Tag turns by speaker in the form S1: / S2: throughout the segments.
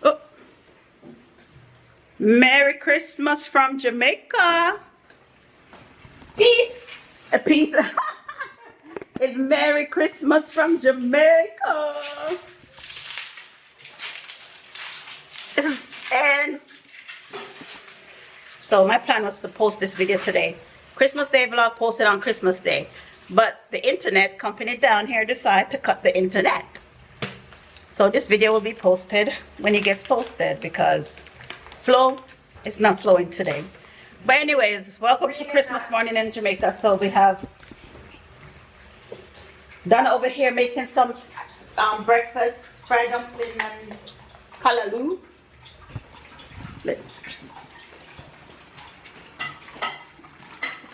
S1: Oh. Merry Christmas from Jamaica. Peace. A piece. It's Merry Christmas from Jamaica. And so my plan was to post this video today. Christmas Day vlog posted on Christmas Day. But the internet company down here decided to cut the internet. So this video will be posted when it gets posted because flow is not flowing today. But anyways, welcome to Christmas morning in Jamaica. So we have Donna over here making some breakfast, fried dumpling and callaloo.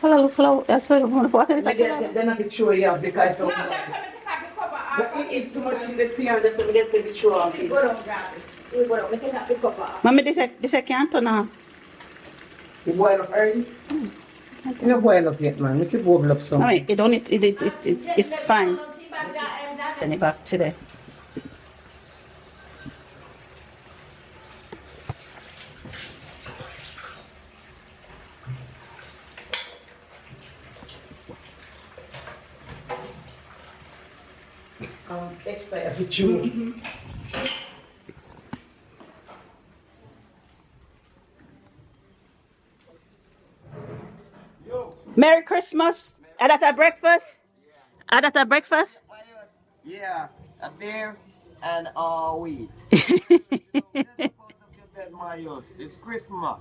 S1: Callaloo, that's what is it?
S2: They're not be sure, yeah, because I don't know. But it's too much in the sea and that's what they be sure.
S1: Mami, this I can't turn off.
S2: You boil up early? You don't boil up yet, man. Make it boil up some.
S1: No, it don't. It's fine. Send it back today.
S2: Expire for you.
S1: Merry Christmas. Are that a breakfast? Are that a breakfast?
S3: Yeah, a beer and weed. It's Christmas.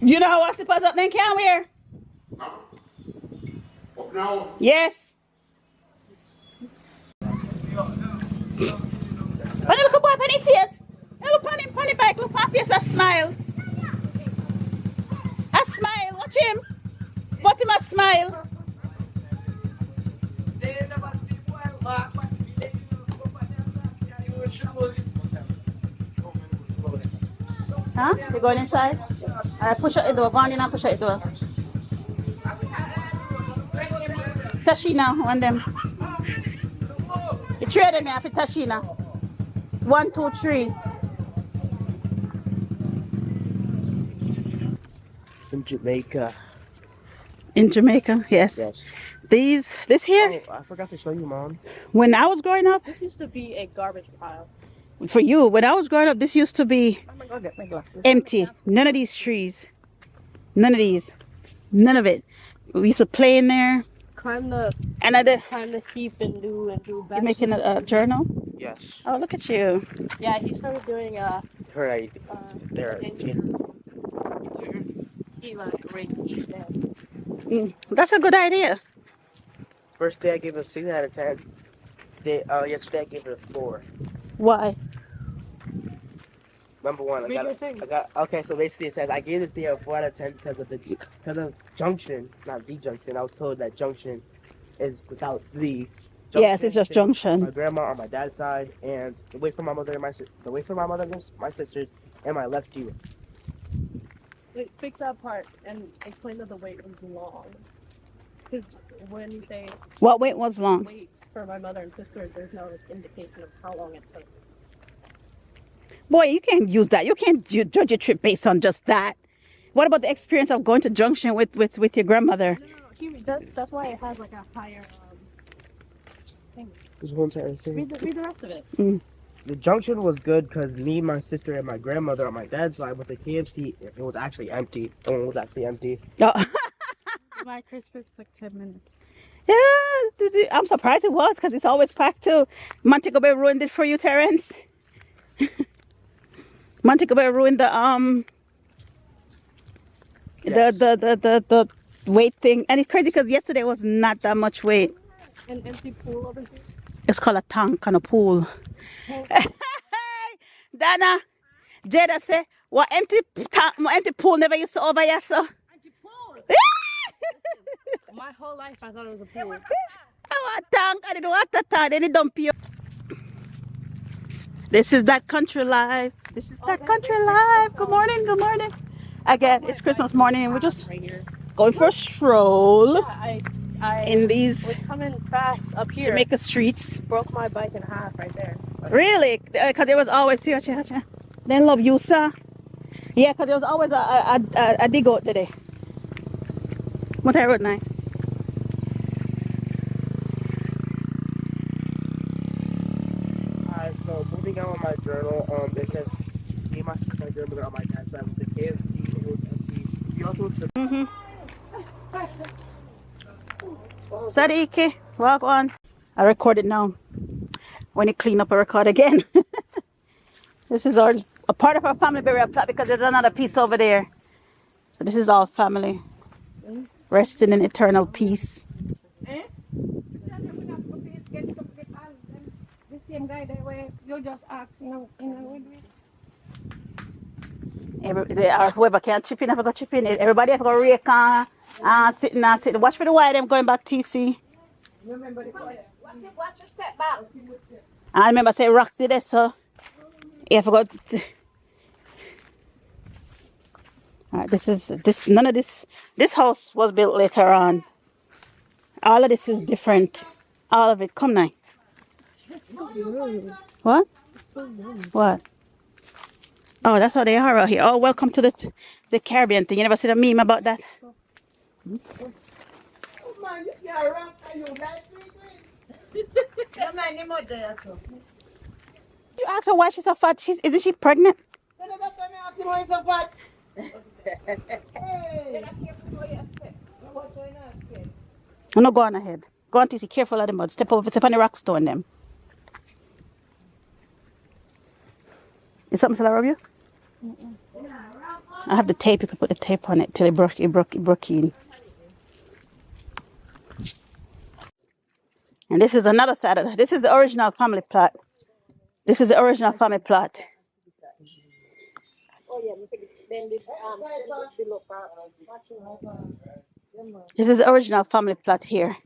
S1: You know how I suppose up then can wear?
S2: Up now.
S1: Yes. When you look at boy on his face, look on him, on the back, look on his face, a smile. A smile, watch him. But him a smile. Huh? You going inside? Alright, push out the door. Go on in and push out the door. Tashina, one them. The three of them here for Tashina. 1, 2, 3.
S3: In Jamaica.
S1: In Jamaica, yes. This here.
S3: Oh, I forgot to show you, Mom.
S1: When I was growing up,
S4: This used to be a garbage pile.
S1: for you, when I was growing up, this used to be
S4: I'm gonna go get my glasses.
S1: empty. None of these trees. None of these. None of it. We used to play in there.
S4: Climb the heap and do
S1: You're
S4: best.
S1: making a journal?
S3: Yes.
S1: Oh, look at you.
S4: Yeah, he started doing
S3: Right. There.
S4: he like raked each day.
S1: That's a good idea.
S3: First day I gave it a 6 out of 10. Yesterday I gave it a 4.
S1: Why?
S3: Number one,
S4: Read your thing.
S3: okay. So basically, it says I gave this day a 4 out of 10 because of junction, not the junction. I was told that junction is without the. Junction.
S1: Yes, it's just junction.
S3: My grandma on my dad's side, and the way from my mother and my sister, the way from my mother, my sisters, and my left ear.
S4: Wait, fix that part and explain that the wait was long. Because when you say
S1: What wait was long?
S4: wait for my mother and sister, there's no indication of how long it took.
S1: Boy, you can't use that. You can't judge a trip based on just that. What about the experience of going to junction with your grandmother?
S4: No. That's why it has like a higher thing.
S3: This whole entire thing.
S4: Read the rest of it.
S3: The junction was good because me, my sister, and my grandmother on my dad's side with the KFC, it was actually empty. The one was actually empty.
S1: Oh.
S4: My Christmas took 10 minutes.
S1: Yeah, I'm surprised it was because it's always packed too. Montego Bay ruined it for you, Terrence. Montego Bay ruined the
S3: Yes.
S1: the weight thing, and it's crazy because yesterday was not that much weight.
S4: An empty pool over here.
S1: It's called a tank and a pool. Hey, Dana, Jada say, what empty tank, empty pool never used to over here, so.
S4: Empty pool. My whole life I thought it was a pool.
S1: I want a tank, I didn't want a tank, then it dump you. This is that country life. This is that country life. Good morning, good morning. Again, it's Christmas morning and we're just
S4: right here.
S1: going for a stroll
S4: Yeah, I
S1: in these
S4: was coming fast up here.
S1: Jamaica streets.
S4: Broke my bike in half right there.
S1: Really? Because there was always here. They love you, sir. Yeah, because there was always a dig out today. What I wrote now.
S3: So moving on with my journal, it says me and my sister my grandmother on my dad's side with the KFC and it was empty. We also went to
S1: Sadiki, walk on. I record it now. When you clean up, I record again. This is a part of our family burial plot because there's another piece over there. So this is all family resting in eternal peace.
S4: The same guy that way you just ask,
S1: Whoever can chip in, have got chip in. Everybody have got rake on, sitting. Watch for the wire, them going back TC.
S4: watch your step back.
S1: I remember say rock did it, so yeah, I forgot. Alright, none of this house was built later on. All of this is different. All of it. Come now. What? What? Oh, that's how they are out here. Oh, welcome to the Caribbean thing. You never see the meme about that?
S2: Oh man, you are wrong. Are you like sweet? No man, you must there so.
S1: You ask her why she's so fat. Isn't she pregnant?
S2: That's why I ask you why so fat. Hey.
S1: No, go on ahead. Go on, TC. Careful of the mud. Step on the rock stone them. Is something still rub you? I have the tape. You can put the tape on it till it broke in. And this is another side of it. This is the original family plot. This is the original family plot. This is the original family plot here.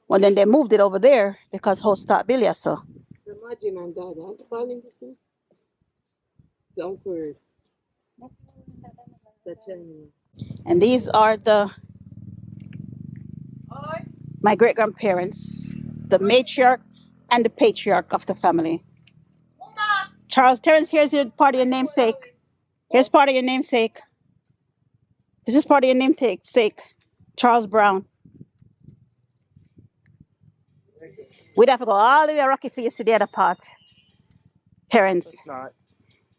S1: Well, then they moved it over there because house start Billy so.
S2: Imagine and dad, I'm calling this thing. It's awkward.
S1: And these are my great grandparents, the matriarch and the patriarch of the family. Charles Terrence, here's your part of your namesake. Here's part of your namesake. This is part of your namesake. Charles Brown. We'd have to go all the way Rocky for you to see the other part. Terrence.
S3: It's not.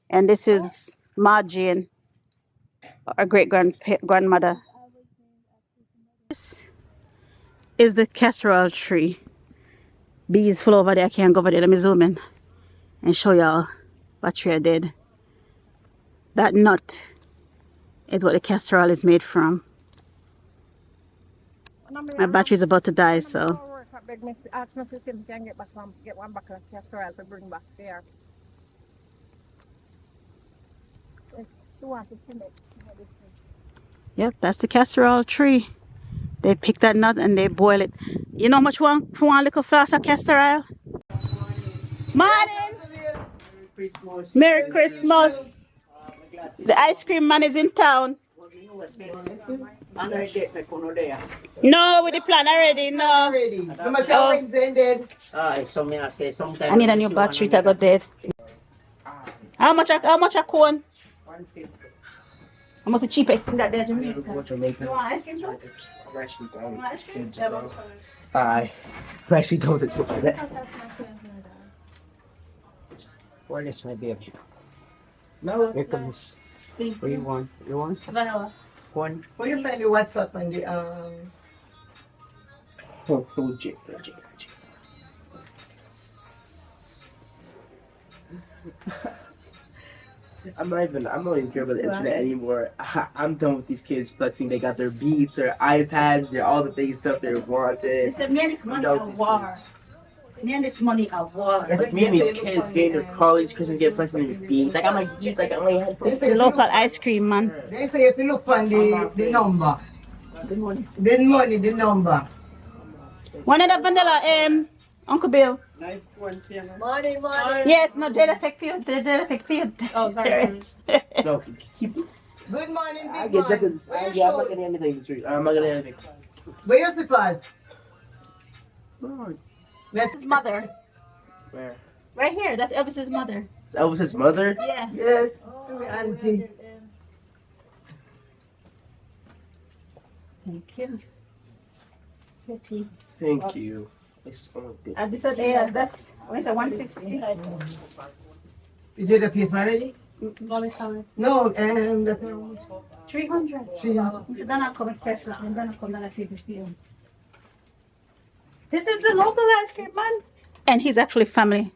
S1: And this is Ma Jane, our great grandmother. This is the casserole tree. Bees full over there. I can't go over there. Let me zoom in and show y'all what tree I did. That nut is what the casserole is made from. My battery is about to die, so. Yep, that's the casserole tree. They pick that nut and they boil it. You know how much one little flask of castor oil? Morning! Merry Christmas! The ice cream man is in town. No, with the plan already, no.
S2: Already. You must have Wednesday dead.
S1: I need a new battery to go dead. How much a cone? How much the cheapest thing that there, Jamaica? You want ice cream, too? Ice cream?
S3: I actually don't this much of that. What is my baby? No, here comes. What do you want? You want?
S1: Vanilla.
S2: One. Where you find the WhatsApp and the
S3: Jake. I'm not even care about the internet anymore. I'm done with these kids flexing. They got their beats, their iPads, their all the things stuff they wanted.
S1: It's the man is money a war. Man is money a war.
S3: Like me and these kids getting their college Christmas gift friends and their beats. I got my beats, I got my headphones.
S1: It's the local ice cream man.
S2: They say if you look on the number. The number.
S1: One of the vanilla, Uncle Bill.
S3: Nice one,
S2: Money.
S1: Yes, no, Jada take field. Jada take field.
S4: Oh, sorry.
S3: No, keep
S2: Good morning,
S3: I
S2: big
S3: get that.
S2: man. Where your
S3: Yeah, I'm not
S2: shoes?
S3: getting anything this week. I'm not getting anything.
S2: Where your slippers?
S1: His mother.
S3: Where?
S1: Right here. That's Elvis's mother.
S3: That was his mother?
S1: Yeah.
S2: Yes, my auntie.
S1: Thank you. Pretty.
S3: Thank you. It's so good.
S1: This is there. That's what is it? 150.
S2: You did the pay for already? No, that's
S1: 300.
S2: 300.
S1: So then I'll come and fresh it, and then I'll come and take it for you. This is the local ice cream man. And he's actually family.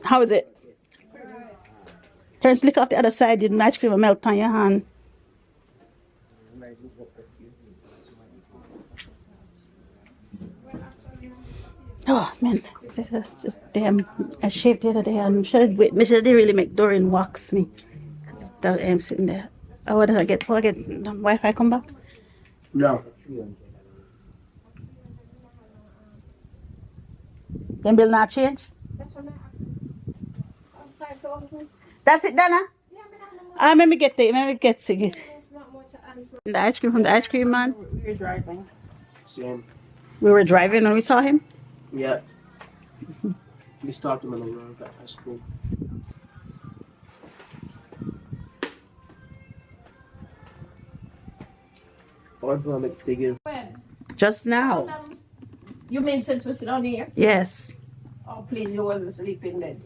S1: How is it? Turn slick off the other side, the ice cream will melt on your hand. Oh man, it's just damn. I shaved the other day and I should really make Dorian wax me. I'm sitting there. Oh, what did I get? Will I get the Wi-Fi come back?
S3: No.
S1: Then bill not change? That's it, Dana? Let me get it. The ice cream from the ice cream man. We were driving.
S3: Same.
S1: We were driving when we saw him.
S3: Yeah. We stopped him on the road. That's cool. Or do I make take it?
S4: When?
S1: Just now.
S4: You mean since we're sitting on here?
S1: Yes.
S4: Oh, please, you wasn't sleeping then.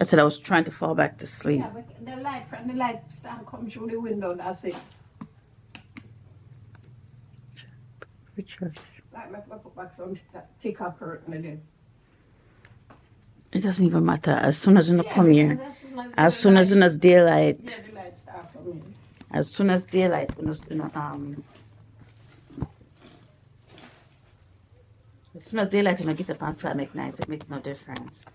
S1: I said I was trying to fall back to sleep.
S4: Yeah, but the light from the light stand come through the window, that's it.
S1: Richard.
S4: Like, make me put back some thick curtain again.
S1: It doesn't even matter. As soon as you come here, as soon as daylight,
S4: Yeah, the light start coming.
S1: as soon as daylight, as soon as daylight, you get up and start make nice. It makes no difference.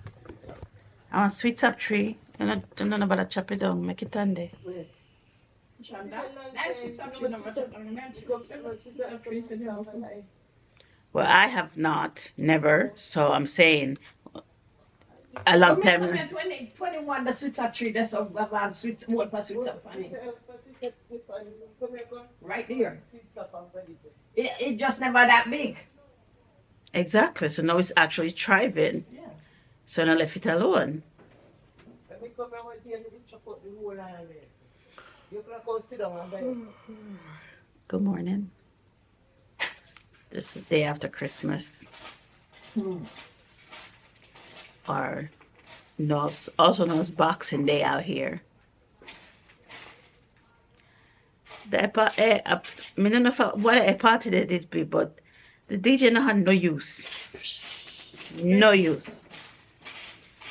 S1: I want sweet top tree. Don't know about to chop it down, make it Sunday. Well, I have not, never. So I'm saying a long time.
S4: 21 the sweet up tree, that's of sweet what for sweet up funny. Right there. It just never that big.
S1: Exactly. So now it's actually thriving.
S4: Yeah.
S1: So now left it alone. Good morning. This is the day after Christmas. Or no, also known as Boxing Day out here. I don't know what a party that it be, but the DJ no had no use. No use.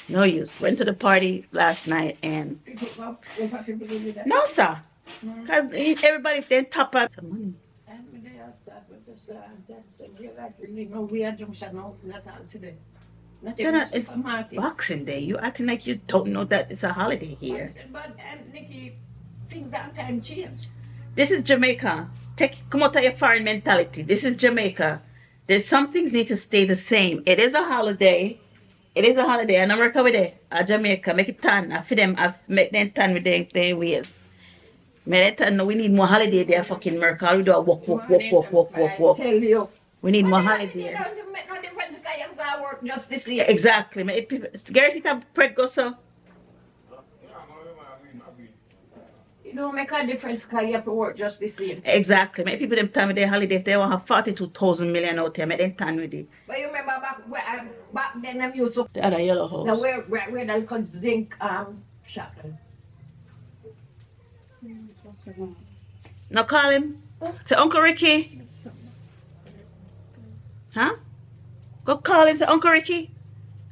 S1: No use. Went to the party last night and no sir. Because everybody's then top up some money. It's Boxing Day. You acting like you don't know that it's a holiday here.
S4: But Nikki, things that time change.
S1: This is Jamaica. Come out of your foreign mentality. This is Jamaica. There's some things need to stay the same. It is a holiday. It is a holiday. And America with it. Jamaica. Make it tan. I feed them. I make them tan with their ways. No, we need more holiday there, fucking America. We do a walk.
S4: Tell you.
S1: We need more holiday.
S4: Make no difference because you've got to work just this year.
S1: Exactly. Gary, sit up, Fred, go so.
S4: It don't make a difference because you have to work just this year.
S1: Exactly. Make people them time with their holiday. If they want to have 42,000 million out there, make them time with it.
S4: But you remember back then I'm used to
S1: The other yellow house.
S4: the where they could zinc shop.
S1: Now call him. Say, Uncle Ricky. Huh? Go call him. Say, Uncle Ricky.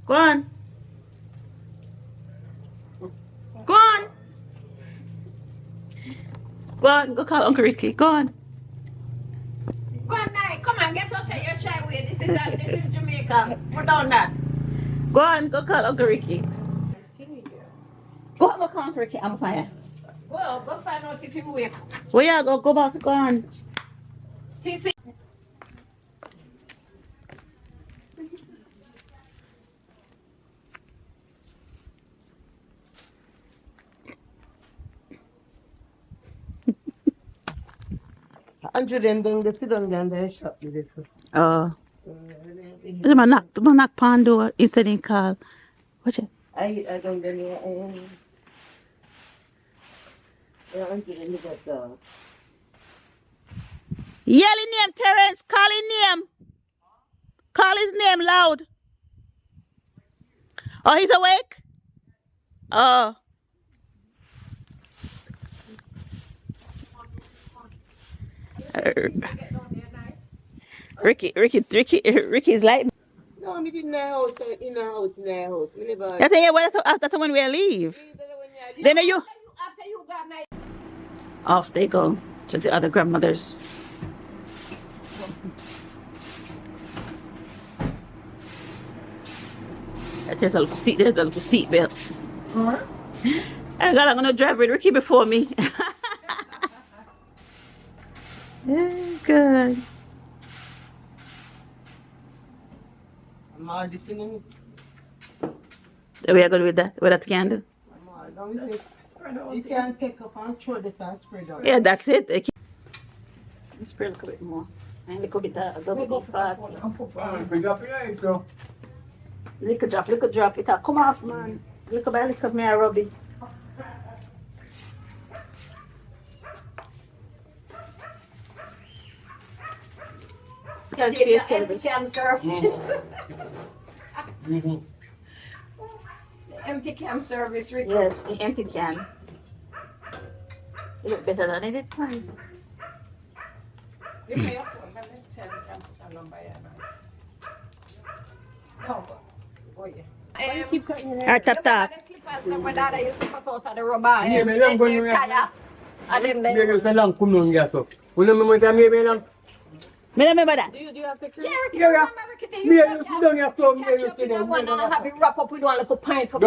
S1: Go on. Go on. Go on. Go call Uncle Ricky. Go on.
S4: Go on, now. Come on, get out of your shy way. This is Jamaica. Put down that.
S1: Go on. Go call Uncle Ricky. Go on. Go call Uncle Ricky. I'm fine.
S4: Well, go find out if you wake.
S1: Where you go? Go back. Go on.
S4: He see.
S2: Andrew them down the sit down down there shop with this.
S1: Oh. I'm knock pan door instead of call. Watch it.
S2: I don't get me. Andrew them got the.
S1: Yell his name, Terence. Call his name. Call his name loud. Oh, he's awake? Oh. Ricky's like.
S2: No, I didn't know house, in a house, in a house. We never.
S1: I tell you what, after when we leave. Then you. Off they go to the other grandmothers. There's a little seat. There's a little seat belt. I'm gonna drive with Ricky before me. Yeah, good.
S2: I'm already singing.
S1: We are good with that candle.
S2: You can take up and throw this and spread out.
S1: Yeah, that's it. Let me spray a little bit more. And a little bit of double fat. Little drop. It'll come off, man. Little by little, me I rub it.
S5: Empty can service. Empty can service.
S1: Yes, the empty can. You look better than it did twice.
S4: Keep cutting your hair.
S1: Alright, tap.
S5: My dad used to cut out of the rubber and
S1: Me remember that.
S4: Do you have pictures?
S5: have it wrap up with one little pint of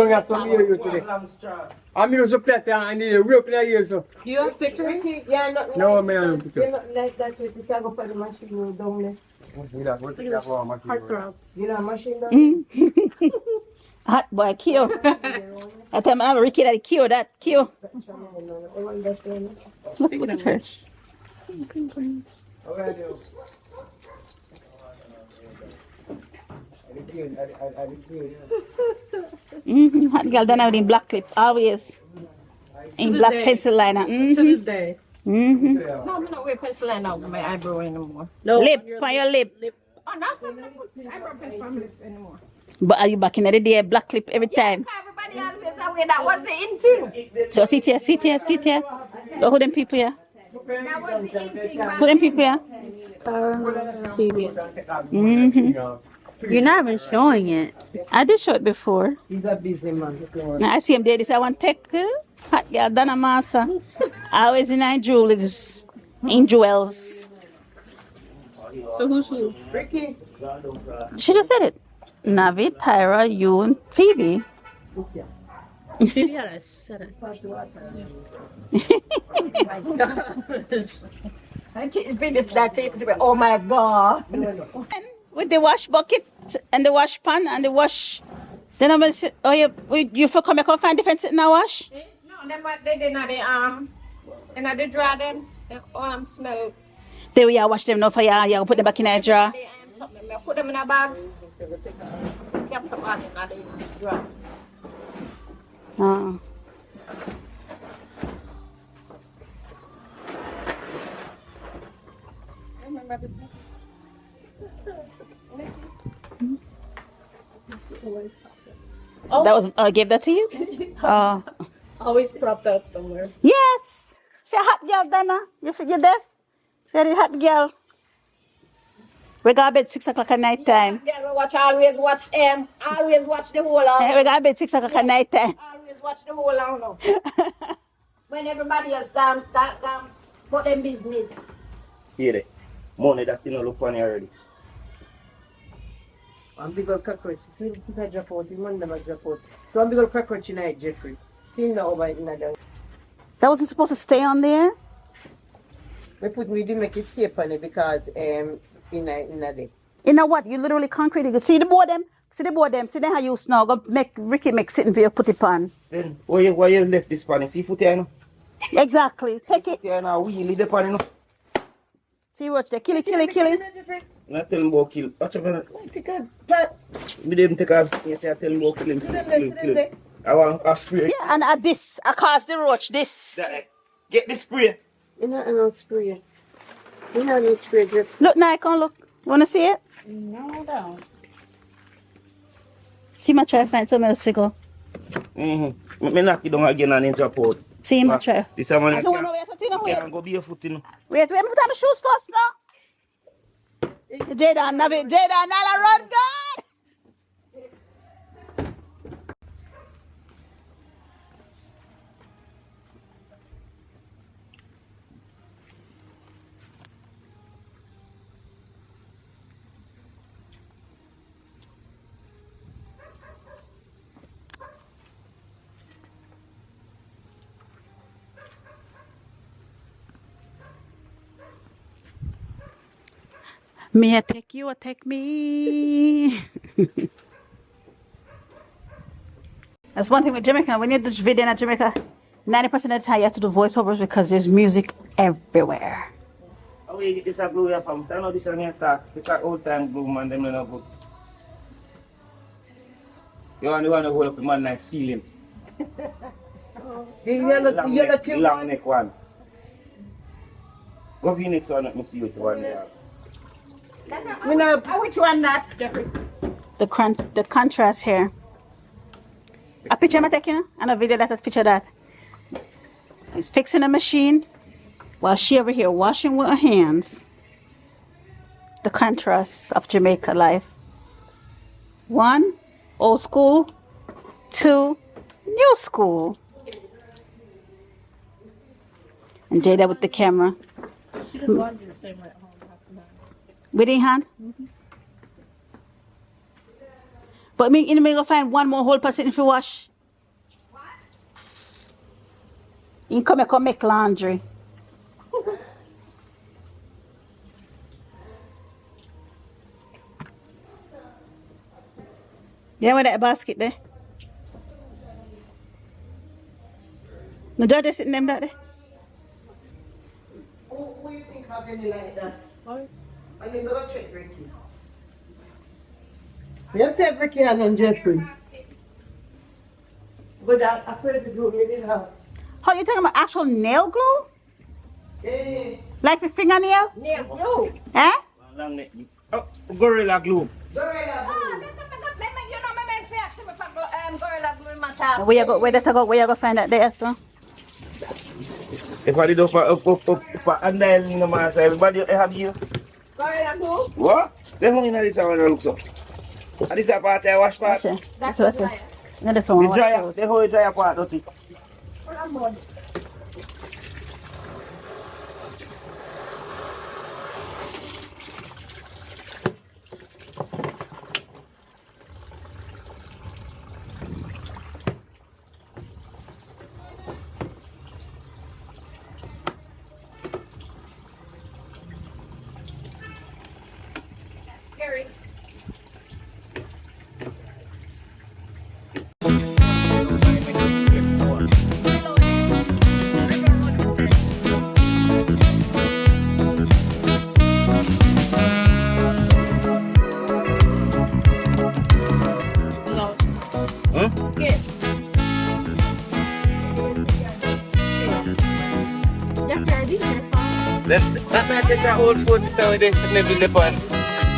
S6: I'm used to play and the real player.
S4: Do you have pictures?
S2: Yeah, not
S6: No, man.
S2: you're not like that. You can go for the machine down there.
S4: Heartthrob.
S2: You know, machine down there.
S1: Hot boy, kill. I tell my Ricky that kill that. Kill. Look at her. Hot girl done out in black clip, always. In black
S4: day.
S1: pencil liner.
S4: To this day.
S5: No, I'm not wearing pencil line out my eyebrow anymore.
S4: No.
S1: Lip, on your lip.
S5: Oh, that's not eyebrow pencil on my lip anymore.
S1: But are you back in the day, black clip every time?
S5: Everybody always away. That was the in thing.
S1: So sit here. Look who them people here.
S5: That was the in thing.
S1: Who them people here?
S7: You're not even showing it.
S1: I did show it before.
S2: He's a busy man.
S1: Now I see him there. This I want to take hot girl Donna Massa. Always in our jewelries, in jewels.
S4: So who's who?
S2: Ricky.
S1: She just said it. Navi, Tyra, you, and Phoebe.
S4: Phoebe had a set it.
S5: I think this that tape. Oh my God.
S1: With the wash bucket and the wash pan and the wash. Then I'm gonna say, oh, you for come find different sitting now wash?
S5: No, them what they did not the and I did draw them. The smell.
S1: They will wash them now for you put them back in a jar.
S5: They something. I put them in a bag. Kept them on in the drawer.
S1: Oh.
S5: Remember this?
S1: That was I gave that to you? Oh.
S4: Always propped up somewhere.
S1: Yes. Say hot girl, Donna. You deaf? Say the hot girl. We got to bed 6 o'clock at night time.
S5: Yeah, always watch them. Always watch the whole hour.
S1: We got to bed 6 o'clock at night time.
S5: Always watch the whole hour now. When everybody else down, for them business.
S8: Here, money that you know look funny already.
S2: I'm big old cockroach. See if I drop out, man, them drop out. So I'm big old cockroach tonight, Jeffrey. See him now over in the
S1: That wasn't supposed to stay on there?
S2: we didn't make escape on it because in a day.
S1: You know what? You literally concrete it. See the board them? See them how you snow. Go make Ricky make sitting for you put it on.
S8: Then why you left this pan? See foot here, no?
S1: Exactly. Take it.
S8: Yeah, now we leave the pan, no?
S1: See what they kill it, kill it, kill it.
S8: I tell him about kill. Watch out,
S2: Take a that.
S8: we didn't take off space. I tell him about kill him, kill him. I want a spray.
S1: Yeah, and at this, I cause the roach, this.
S8: Get the spray.
S2: You know, no spray. You know, no spray. Just
S1: Look, Nikon, look. Wanna see it?
S5: No, don't.
S1: See my try to find something else to go.
S8: Me knock it down again and then drop out.
S1: See my try.
S8: This is one
S1: I don't want to wear something, no, wait.
S8: can't go barefoot, you know.
S1: Wait, me put on my shoes first, now. Jada, Navi, Jada, Nala, run, God! Me, I take you, I take me. That's one thing with Jamaica. When you do video in Jamaica, 90% of the time you have to do voiceovers because there's music everywhere.
S8: How you get this glue here from? I know this is your talk. It's an old time glue, man. Them not good. You want to hold up the man like ceiling.
S2: the yellow thing
S8: Long
S2: one.
S8: neck one. Go for your next one, let me see what you want there.
S2: Me know.
S5: Which one that?
S1: The contrast here. A picture I'm taking and a video that I picture that. He's fixing a machine while she over here washing with her hands. The contrast of Jamaica life. 1, old school. 2, new school. And Jada with the camera.
S4: She does laundry the same way at home.
S1: With your hand? But me, you may go find one more whole person if you wash. What? You come make laundry. Yeah, with that basket there. No, George sitting them that there.
S2: Who you think have any like that?
S4: What?
S2: I mean, go check Ricky. You said Ricky and on Jeffrey. But I put the glue in the house.
S1: Oh, you talking about actual nail glue?
S2: Yeah.
S1: Like the fingernail?
S5: Yeah, glue.
S1: Eh?
S8: Long neck. Oh, gorilla glue.
S2: Gorilla glue.
S5: Gorilla glue in my top.
S1: Where you go find that there, so?
S8: If I did up and then no man say everybody have you.
S5: Gorilla glue?
S8: What? They hung in this one looks up. And this is a part I wash part.
S1: Okay.
S5: That's
S1: That's
S5: what
S1: it. No, this one.
S8: The dryer, they hold the dryer part, don't it?
S5: Gary.
S4: No.
S8: Huh?
S4: Yeah. Yeah, Carrie, these are fine.
S8: That man just an old phone so they never the pan.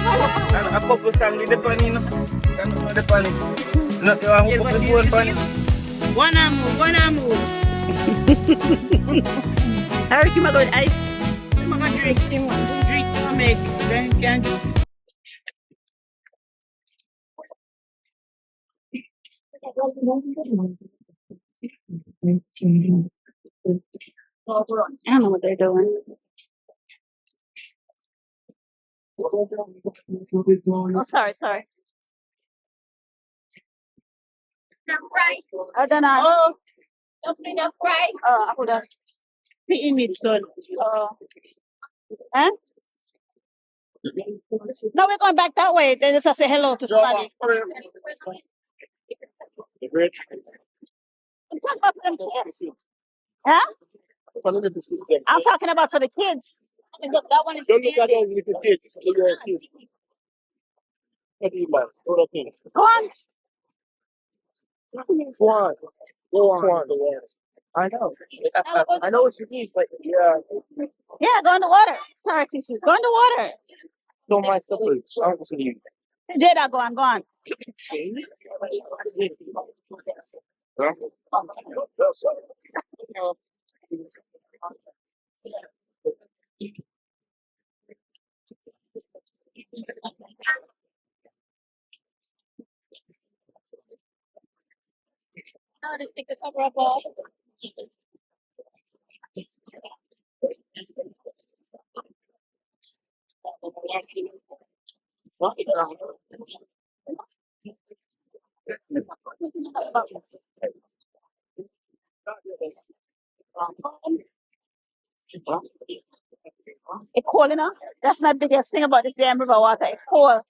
S8: And a couple songs with the pan, you know. Can't know the pan. Not you want to put the phone pan.
S1: One arm move. Harry, come on, ice. Come on, drink. Drink, make. Drink. I don't know what they're doing. Oh, sorry.
S5: Enough rice.
S1: I don't know. Oh,
S5: Don't be enough rice.
S1: I put a pea meat son. Huh? No, we're going back that way. Then just say hello to somebody. I'm talking about for them kids. Huh? I'm talking about for the kids.
S5: Look, that one is
S6: Don't look at
S5: standing.
S6: those little kids. So you're a kid. What do you want? What are things?
S1: Go on.
S6: Go on. Go on. I know. I know what she means, but yeah.
S1: Yeah, go in the water. Sorry, TC. Go in the water.
S6: Don't mind slippers. Honestly.
S1: Jada, go on, go on.
S5: I didn't think the cover up off.
S1: It's cold enough. That's my biggest thing about this damn river water. It's cold.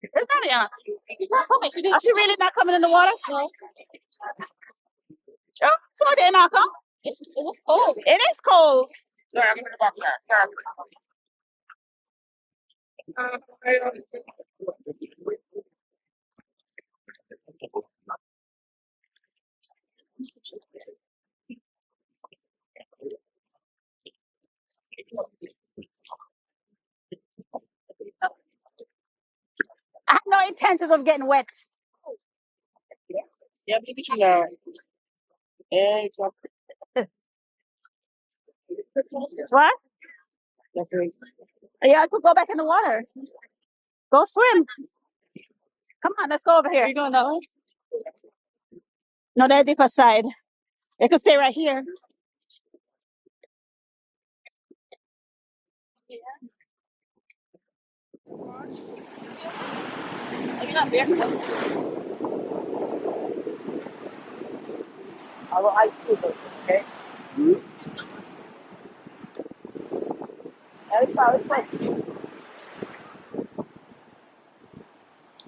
S1: It's not young. Are she really not coming in the water?
S5: No,
S1: Oh, so they're not come?
S5: it was cold.
S1: It is cold. I have no intentions of getting wet.
S3: Yeah, maybe you know. And it's not
S1: What?
S3: nothing.
S1: Yeah, I could go back in the water. Go swim. Come on, let's go over here.
S5: Are you going that way?
S1: No, the deeper side. You could stay right here.
S5: Are you not barefoot?
S3: I will ice scooters, okay? It's fine.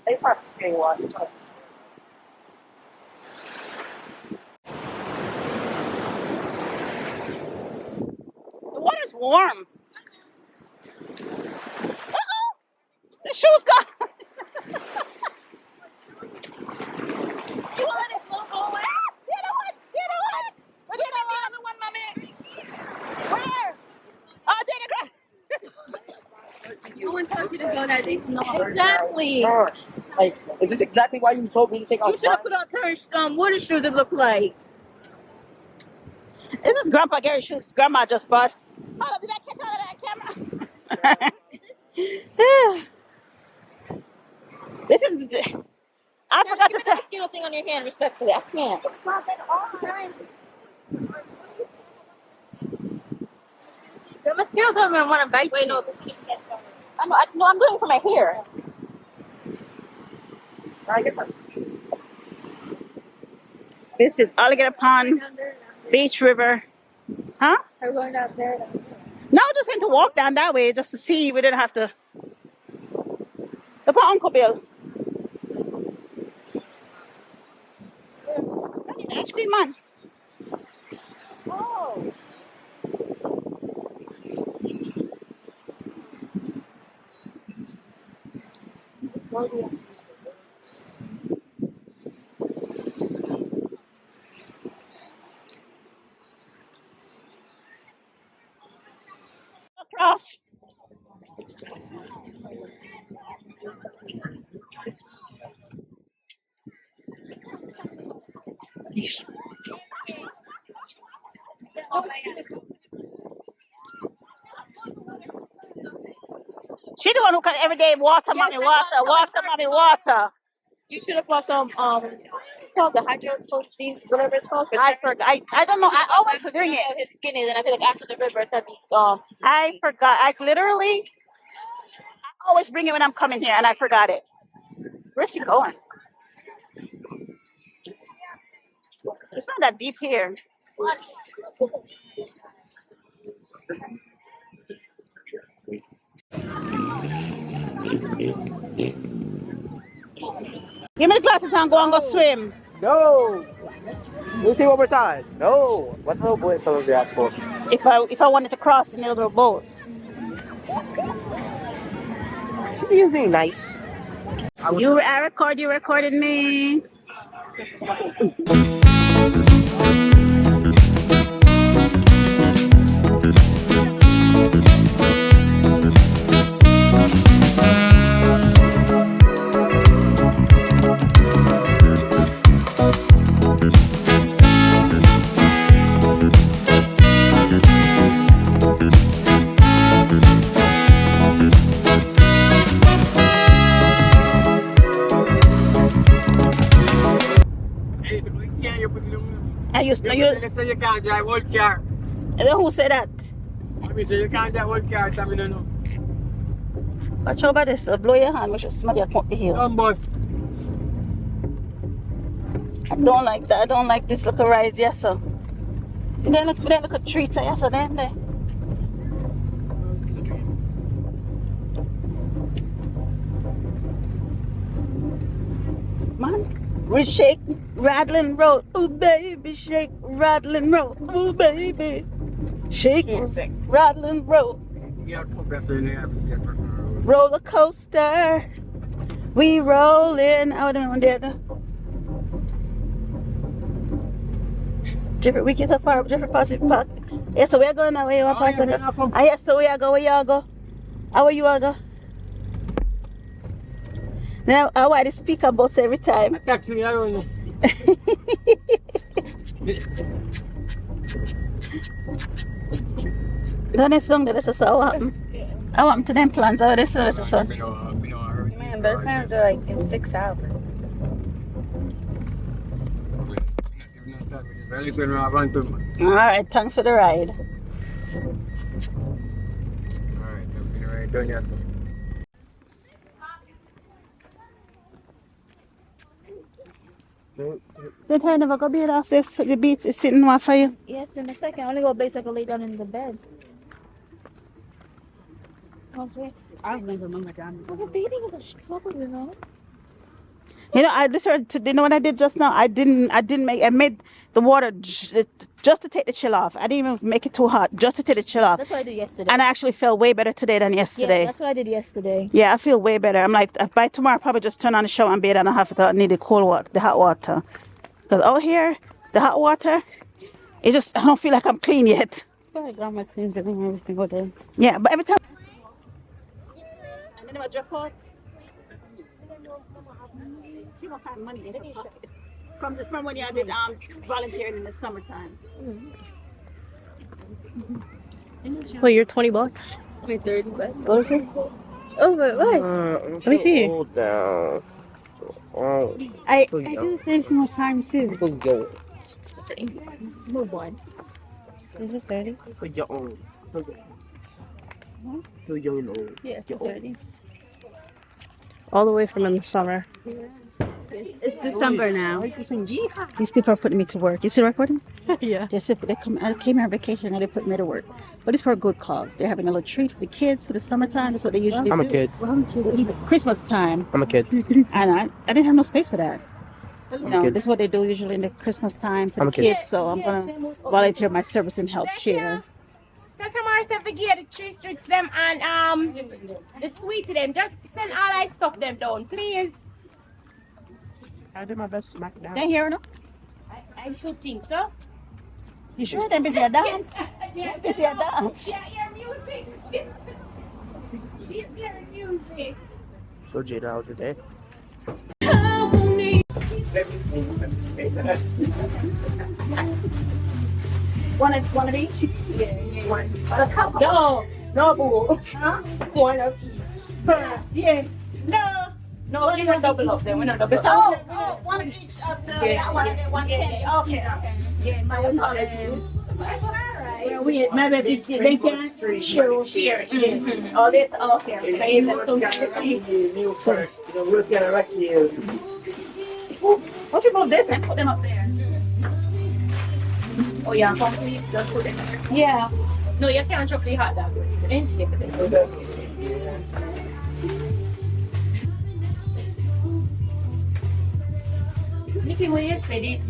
S3: It's fine. Getting water.
S1: The water's warm. Uh-oh. The shoes gone.
S5: You want it to go away?
S1: The other one. The other one. Where the other one, mommy? Where? Oh, Jada,
S7: No one tells you to go that deep.
S5: Exactly.
S3: Like, is this exactly why you told me to take off?
S7: You should have put on tennis, water shoes. It looked like.
S1: this is Grandpa Gary's shoes. Grandma just bought. Hold up, did I catch all of that camera? This is. I forgot to
S5: Give me the
S1: tell.
S5: mosquito thing on your hand, respectfully. I can't. It's not that hard.
S7: The mosquito don't even want to bite
S5: Wait,
S7: you.
S5: no, this keeps getting covered.
S1: I'm doing it for my hair. This is Alligator Pond, Beach River. Huh?
S7: Are we going down there?
S1: No, just need to walk down that way just to see. We didn't have to. Look for Uncle Bill. Ice cream man.
S5: Oh.
S1: Across. She the one who can every day water, mommy, water, mommy, water.
S5: You should have bought some, it's called the hydropotein, whatever it's called.
S1: I forgot. I don't know. I always bring it.
S5: His skin is, and I feel like after the river, it's gonna be,
S1: I forgot. I always bring it when I'm coming here, and I forgot it. Where's he going? It's not that deep here. Give me the glasses and go and go swim.
S3: No. Let's see one more time. No. What the little boy some of you asked for?
S1: If I wanted to cross in the little boat.
S3: She's being nice.
S1: You recorded me.
S6: You say you can't drive old car.
S1: And then who said that?
S6: I mean, so you can't drive old car, so I don't know.
S1: Watch out about this. Blow your hand. We should smell your come up the hill.
S6: Boss.
S1: I don't like that. I don't like this little rise, yes, sir. See, there look a tree, yes, sir, then there. Man, we shake, rattling road. Ooh, baby, shake, rattling road. Ooh, baby, shake, rattling road. Roller coaster. We rollin'. I would have been there. Different weekends are far, different parts of the park. Yeah, so we are going now. Where you want to pass? Ah, yes, so we are go. Where you are go? How are you are go? Now, I want the speaker bus every time.
S6: Taxi me around.
S1: Don't this long that this is so happen. I want to them plans. Oh, this is so.
S7: Man, but plans are like in 6 hours.
S1: Alright, thanks for the ride.
S6: Alright, done yet.
S1: Did I never go bed after the beach is sitting one for you?
S7: Yes, in a second. I only go basically lay down in the bed.
S4: I remember Mama John.
S7: Well, the baby was a struggle, you know.
S1: You know, I decided to. You know what I did just now? I made the water just to take the chill off. I didn't even make it too hot, just to take the chill off.
S7: That's what I did yesterday.
S1: And I actually felt way better today than yesterday.
S7: Yeah, that's what I did yesterday.
S1: Yeah, I feel way better. I'm like, by tomorrow, I'll probably just turn on the shower and bathe and I have to need the cold water, the hot water. Because out here, the hot water, I don't feel like I'm clean yet.
S7: I got my cleans every single day.
S1: Yeah, but every time. And then I dress hot. She won't find money in her pocket. From when you did volunteering in the summertime.
S4: Wait, you're $20?
S7: Wait, 30 bucks.
S4: What is it? Oh, but what?
S3: Let
S4: me see.
S3: Down. Oh,
S7: I do the same single time too.
S3: go.
S7: Move on.
S4: Is it 30?
S3: For your own. For your own.
S7: Yeah, it's 30.
S4: All the way from in the summer.
S7: It's December now.
S1: These people are putting me to work. You see the recording?
S4: Yeah.
S1: I came here on vacation and they put me to work. But it's for a good cause. They're having a little treat for the kids for the summertime. That's what they usually do.
S3: I'm a kid.
S1: Christmas time.
S3: I'm a kid.
S1: And I didn't have no space for that. You know,
S3: kid.
S1: this is what they do usually in the Christmas time for
S3: I'm
S1: the
S3: a kid.
S1: kids. So I'm going to volunteer my service and help share.
S9: So tomorrow, if we get the 3 strips them and the sweet to them, just send all I stuff them down, please.
S3: I did my best to smack it down.
S1: They hear no?
S9: I should think so.
S1: You sure they're busy at dance?
S9: Yeah,
S1: Busy at dance.
S9: yeah, your music. Your music.
S3: So Jada, how's your day?
S1: One of each? Yeah. One. A couple.
S9: No, boo.
S1: Huh?
S9: One of each.
S1: First, yeah. No.
S9: No, we're not double up then. We're not double up.
S1: Oh, one of each of the,
S9: Yeah.
S1: that one and then one candy. Okay. Yeah, my apologies.
S9: That's all right.
S1: Well, maybe they can share.
S9: Mm-hmm.
S1: Oh, this, okay. What you move this and put them up there?
S9: Oh, yeah, complete. Just put them there.
S1: Yeah.
S9: No, you can't chop the hot dog. And stick it. Nikki, what you say?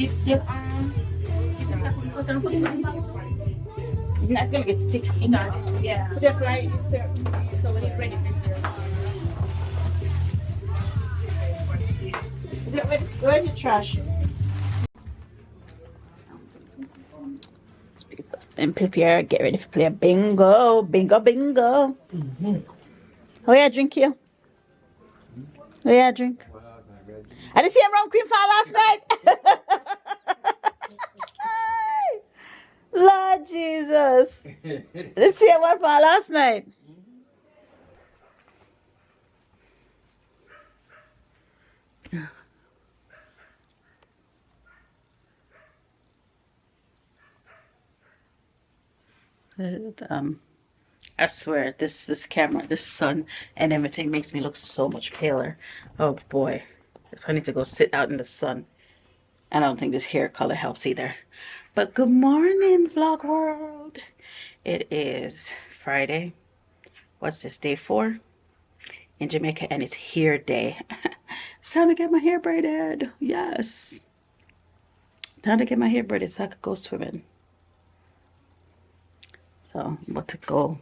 S1: That's gonna get sticky.
S9: Yeah. Put it right there. So when it's ready,
S1: Where's the trash? And prepare, get ready to play bingo. Bingo, bingo. Oh yeah, drink here. Oh yeah, drink. I didn't see him rum cream for last night. Lord Jesus. Let's see what for last night. I swear this camera, this sun and everything makes me look so much paler. Oh boy. I need to go sit out in the sun. I don't think this hair color helps either. But good morning, vlog world. It is Friday. What's this, day 4 in Jamaica, and it's hair day. It's time to get my hair braided. Yes. Time to get my hair braided so I could go swimming. So I'm about to go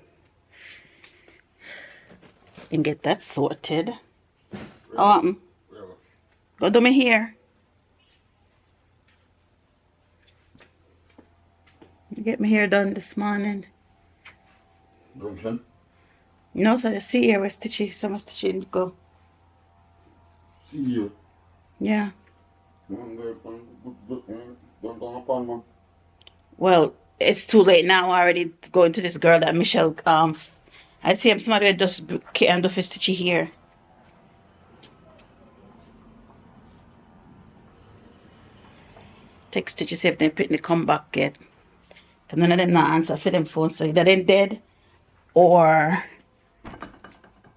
S1: and get that sorted. Go do my hair. Get my hair done this morning. No, so I see here where Stitchy, some Stitchy go.
S10: See you.
S1: Yeah. Well, it's too late now. I already going to this girl that Michelle, I see him somebody just can't do for Stitchy here. Text Stitchy, see if they put the come back yet. Cause none of them not answer for them phone, so either they dead or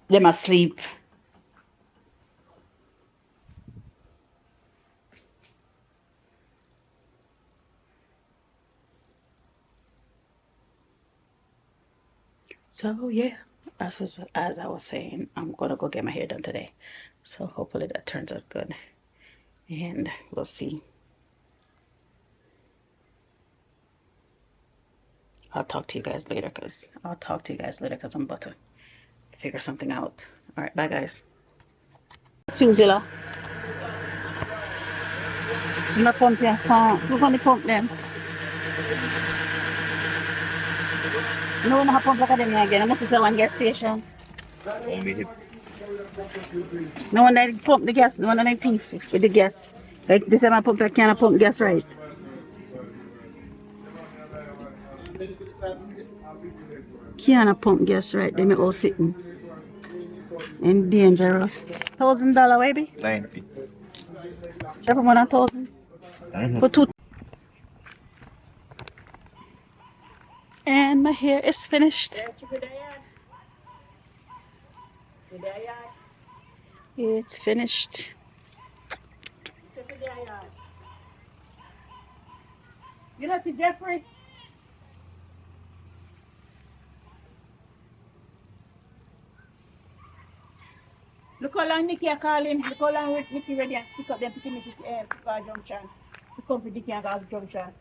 S1: them asleep. So yeah, as I was saying, I'm gonna go get my hair done today. So hopefully that turns out good, and we'll see. I'll talk to you guys later because I'm about to figure something out. All right, bye guys. Zilla. I'm not pumping. We're gonna pump them. No one have pump like them again. I must say one gas station. No one that pump the gas. No one that thief with the gas. Like this time I pump, I can't pump gas right. Can't pump gas right. They may all sitting and dangerous. $1,000 baby.
S8: 90.
S1: Drop 1,000. For 2. And my hair is finished. It's finished.
S9: You know, to Jeffrey. Look how long Nicky are calling. Look how long Nicky ready and pick up them picking me to Pickard Junction. To come to Dicky and Gas Junction.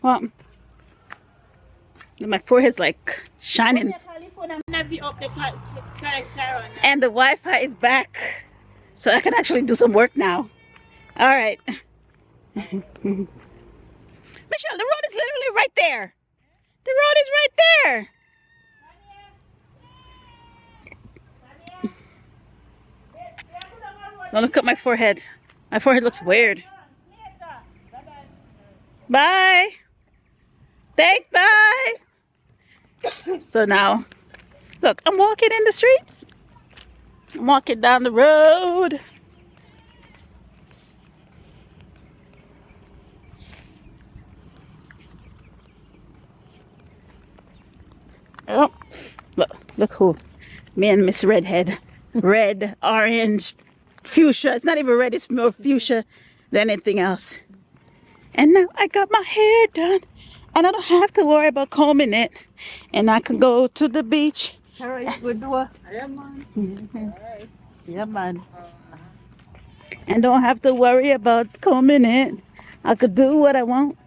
S1: What? My forehead's like shining. And the Wi-Fi is back. So I can actually do some work now. Alright. Michelle, the road is literally right there. The road is right there. Don't look at my forehead. My forehead looks weird. Bye. Thanks, bye. So now, look, I'm walking in the streets. I'm walking down the road. Oh, look who. Me and Miss Redhead. Red, orange, fuchsia. It's not even red, it's more fuchsia than anything else. And now I got my hair done. And I don't have to worry about combing it. And I can go to the beach.
S4: Alright, good door.
S1: Yeah, man. and don't have to worry about combing it. I could do what I want.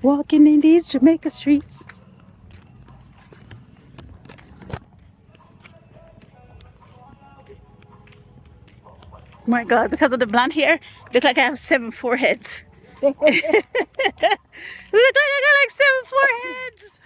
S1: Walking in these Jamaica streets. My God, because of the blonde hair, look like I have 7 foreheads. Look like I got like 7 foreheads.